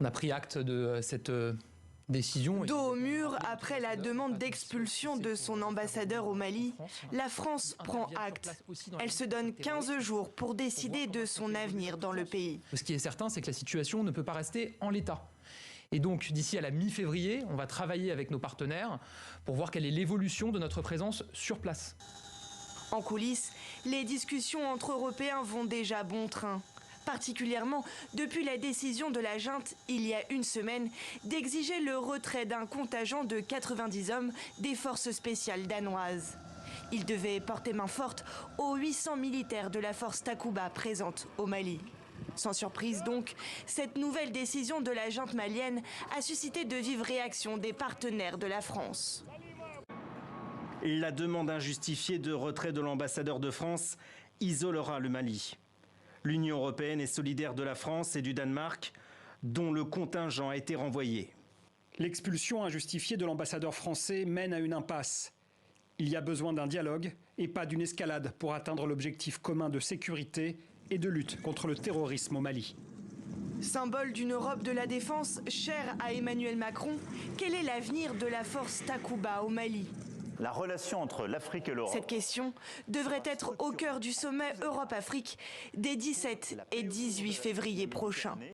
On a pris acte de cette décision. Dos au mur, après la demande d'expulsion de son ambassadeur au Mali, la France prend acte. Elle se donne 15 jours pour décider de son avenir dans le pays. Ce qui est certain, c'est que la situation ne peut pas rester en l'état. Et donc, d'ici à la mi-février, on va travailler avec nos partenaires pour voir quelle est l'évolution de notre présence sur place. En coulisses, les discussions entre Européens vont déjà bon train. Particulièrement depuis la décision de la junte, il y a une semaine, d'exiger le retrait d'un contingent de 90 hommes des forces spéciales danoises. Ils devaient porter main forte aux 800 militaires de la force Takuba présente au Mali. Sans surprise donc, cette nouvelle décision de la junte malienne a suscité de vives réactions des partenaires de la France. La demande injustifiée de retrait de l'ambassadeur de France isolera le Mali. L'Union européenne est solidaire de la France et du Danemark, dont le contingent a été renvoyé. L'expulsion injustifiée de l'ambassadeur français mène à une impasse. Il y a besoin d'un dialogue et pas d'une escalade pour atteindre l'objectif commun de sécurité et de lutte contre le terrorisme au Mali. Symbole d'une Europe de la défense chère à Emmanuel Macron, quel est l'avenir de la force Takuba au Mali ? La relation entre l'Afrique et l'Europe. Cette question devrait être au cœur du sommet Europe-Afrique des 17 et 18 février prochains.